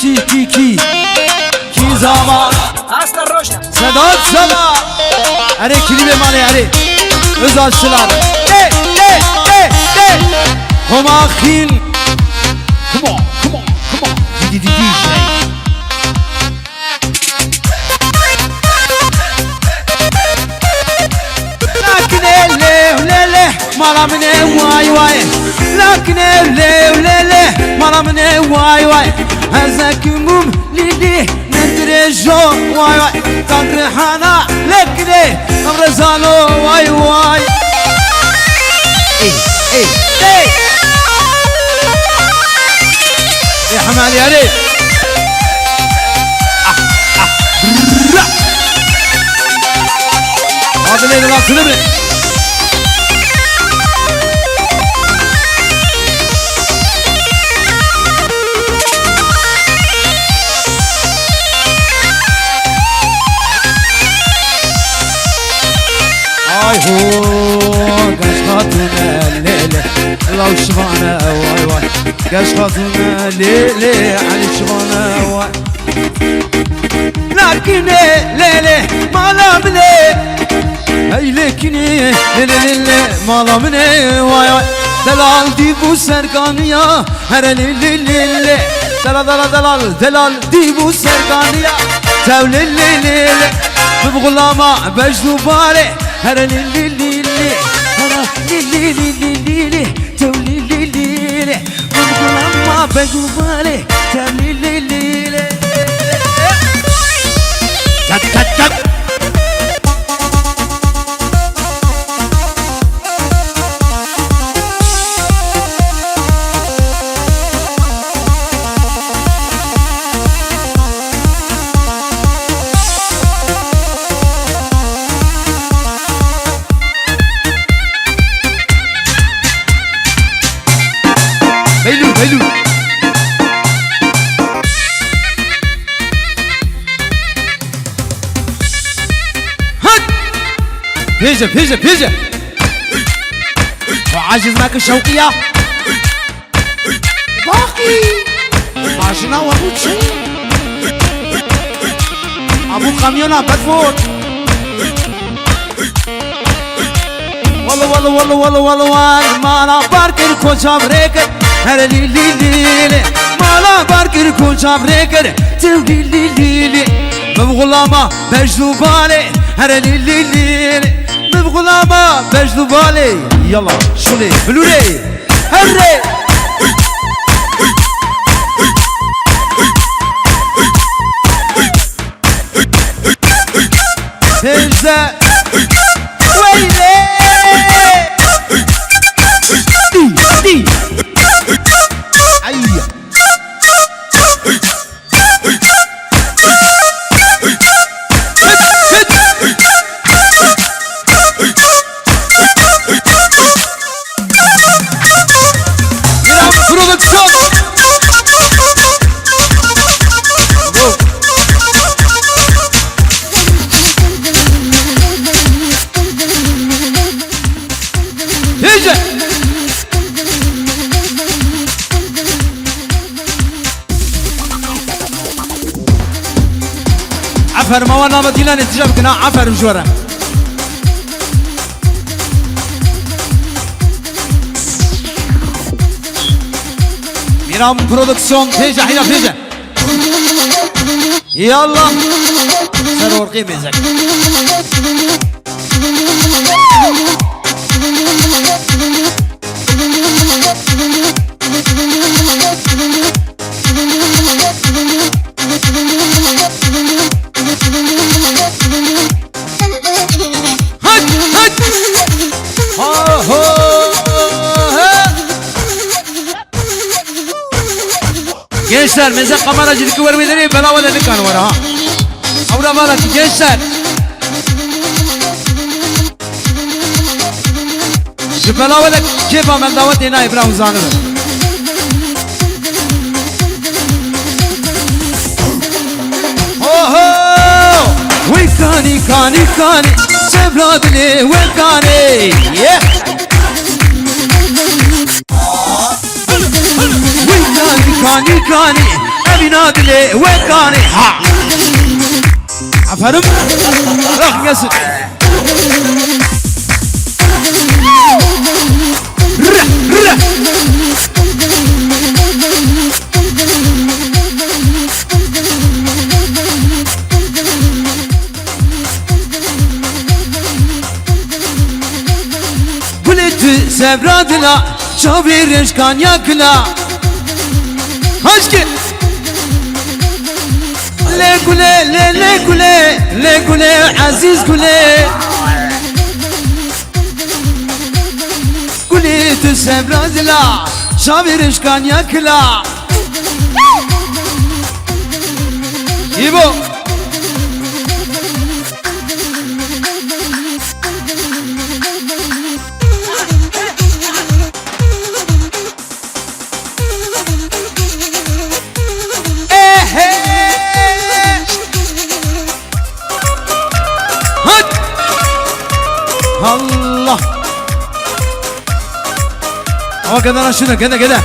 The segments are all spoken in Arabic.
کی زمان Hasta roja. صدات زمان اره کلیب مالی اره ازاد سلام هما خیل come on DJ لكن ليه مالا مني واي لكن ليه مالا مني واي هزاك موم ليلي ندري جو واي تدري حنا لكن امرزانو واي ايه يا حمالي يا ريت هذا الليل لا تنبري اي هو قاش خاطنا الليلة الله وشفانا واي قاش خاطنا ليلة علي شفانا واي لكن ليلة ما لامني هاي لكني ليلة ما لامني واي دلال ديبو سرقانيا هر ليلة دلال ديبو سرقانيا تاول ليلة بغلاما بجدو بالي هر ليلة تاول ليلة بغلاما بجدو بالي تاول ليلة كت بيلو هجة وعاجز معك الشوقية باقي عاشنا وابوت شيء ابو كاميونا بدفوت والله ما انا باركر كل شابريكر هر ليلي ما انا باركر كل شابريكر تولي ليلي بغلاما بجدو بالي هر ليلي بغلاما بجدو بالي يلا شولي بلوري هري تنزل ويلي دي أيه عفر ما وانا بدينا نتجاب كنا عفر مجورة ميرام برودكسيون فيجا يلا سرور قيمة gençler meze kameracılık vermeleri bedava dedik kan var ha. Avra bana gençler. Şu bedava da keyif amel davet ina İbrahim Zanı. Oh kani sevla bile we kani yeah. We kani أبينا دلي وكاني ها عفرم راح يسد قلت سبرادنا شابيرش كان ياكلا هشكي ليه قولي ليه قولي ليه قولي عزيز قولي قولي تسب رازلا شابيرش كان ياكلا يبو الله هو كذا شنو كذا كذا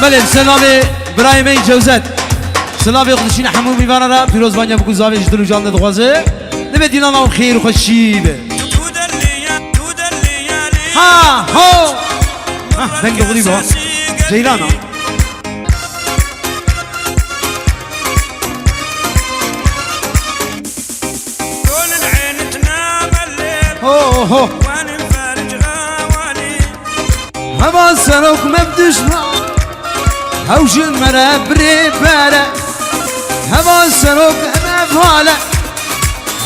بله سلامي برايمي جوزت سلامي خدشين حمو میوانه را پیروز بانیا بگو زاویش دلو جان دخوازه نبدین الله خیر و خوشیبه ها ها دنگ خودی با جیلانا هو هو هوا سروك مبدشنا هوش المرا بريبارة هوا سروك مفالة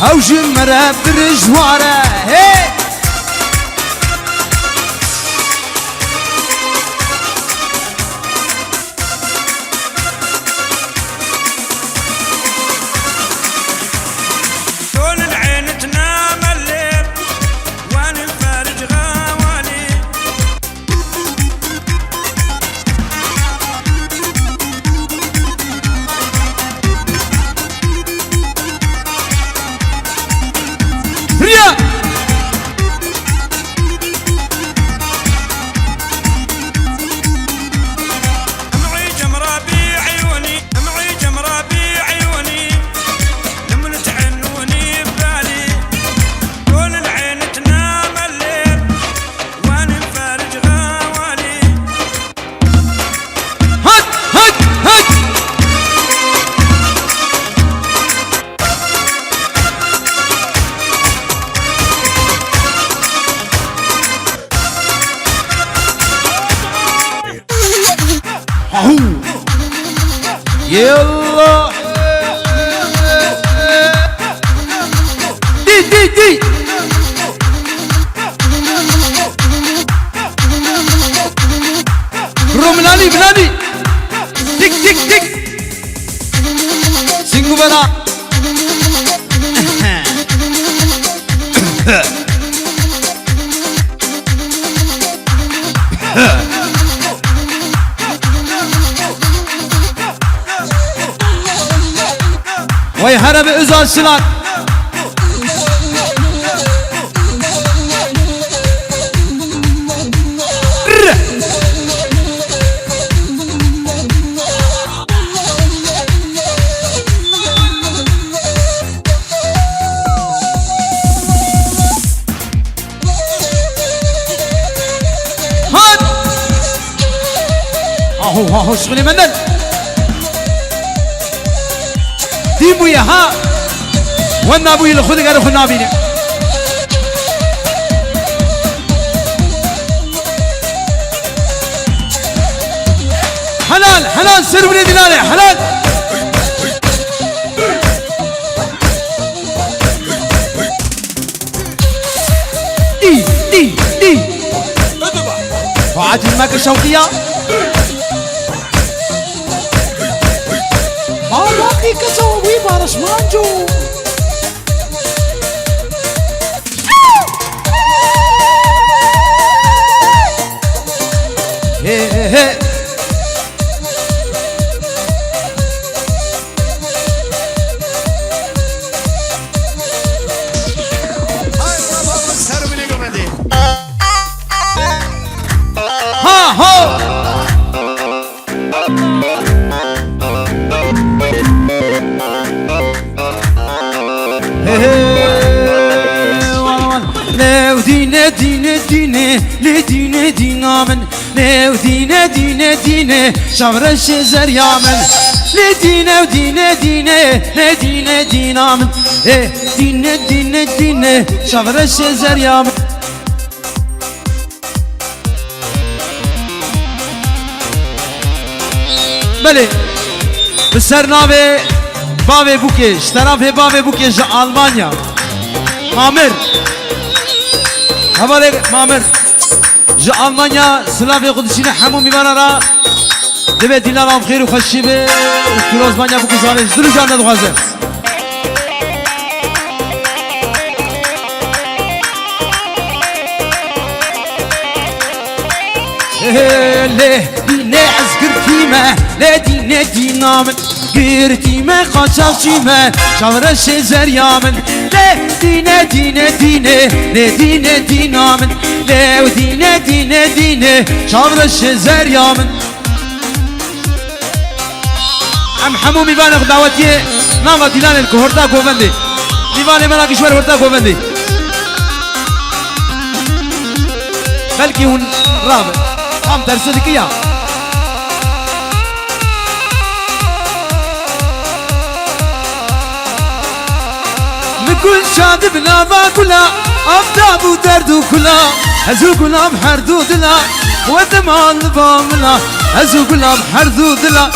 هوش المرا برجوارة هي يلا دي دي دي روملاني بلاني تك تك تك سينغو بلا وي هرب ازال سلال هاد اهو شغلي منن ديمويا ها وانا ابوي اللي خذك اروح نابيني حلال حلال سر ولي دلالي حلال دي دي دي وعاد الماكة الشوقية باقي كسوي بارش مانجو دينه دينه دينه لدينه دينا من لو دينه دينه دينه شمر الشزر يا من لدينه ودينه دينه لدينه دينا من دينه دينه دينه شمر الشزر يا من بله بسر ناوه باوه بوکش طرف باوه بوکش آلمانیا مامر حواله مامر جا آلمانیا سلاف قدسین حمو میبانه را دبه دیلان هم خیر و خوشی به کروز مانیا بکو زانش دلو جان ندخوازه له دینه از گرتیمه له دینه دینامن گرتیمه خاچاوچیمه شاورش زریامن له دینه دینه دینه له دینه دینامن له دینه دینه دینه شاورش زریامن ام حمو میوانه دعوتیه نام دیلان الکهرتا گوونده میوانه منا کشور هرتا گوونده بلکه اون رابط هم ترسل کیا مكل شاد بلا ما كلا أفتاب ودرد وكلا هزو كلا بحردود لا قوتنا ما الباملا هزو كلا بحردود لا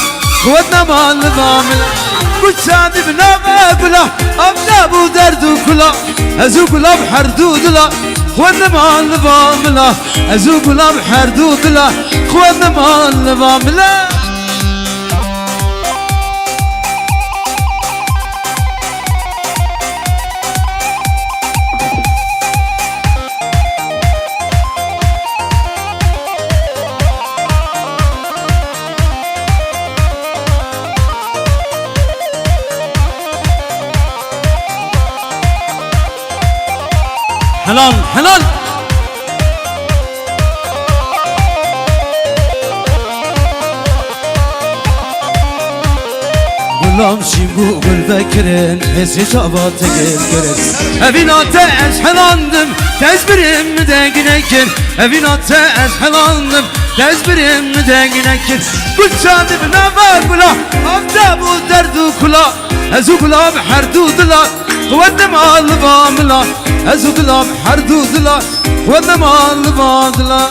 قوتنا ما الباملا كل شاد بلا ما كلا أفتاب ودرد وكلا هزو كلا بحردود لا قوتنا ما الباملا هزو كلا بحردود لا قوتنا ما الباملا حلال حلال غلام شيمو قل بكرن هسي شابات تقل أبينا تأس حلاندم تزبرم مدقنكن أبينا تأس حلاندم تزبرم مدقنكن قل شادب نفاق بلا أفتاب ودرد وكلا أزو كلا بحردود لا قوتنا مع الباملا أزو كلا بحردود لا قوتنا مع الباملا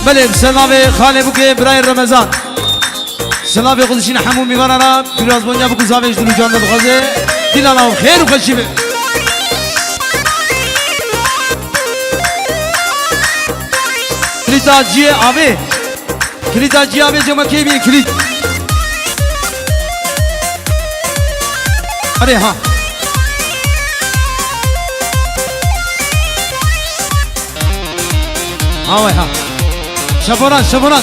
بله سلام خاله بوکه برای رمضان سلام قدشین حمو میوانانا پیراز بونیا بکو زاویش دلو جان بخوازه دیلانا و خیر و خوشی به کلیتا جیه آبه کلیتا جیه آبه جمع که بین کلیت اره ها آوه ها شبوران شبوران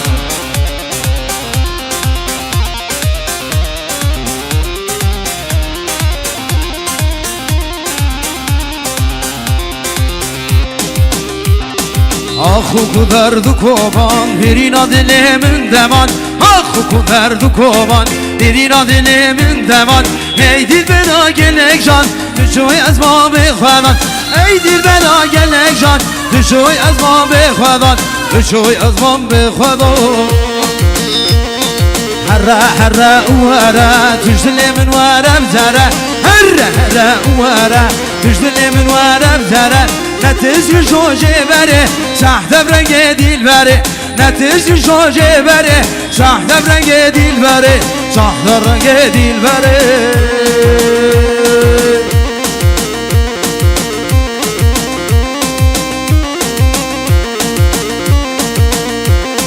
آخو درد کوبان بیرینا دلمن دمان آخو درد کوبان بیرینا دلمن دمان ای دل بنا گلک جان تشوی از ما بخوادان ای دل بنا گلک جان تشوی از ما بخوادان تشوی از ما بخوادان هره هره وره تجدل من وره بزره هره هره وره تجدل من وره بزره نتیجه جوجه بره ساحت برنگ دیل بره نتیجه جوجه بره ساحت برنگ دیل بره ساحت برنگ دیل بره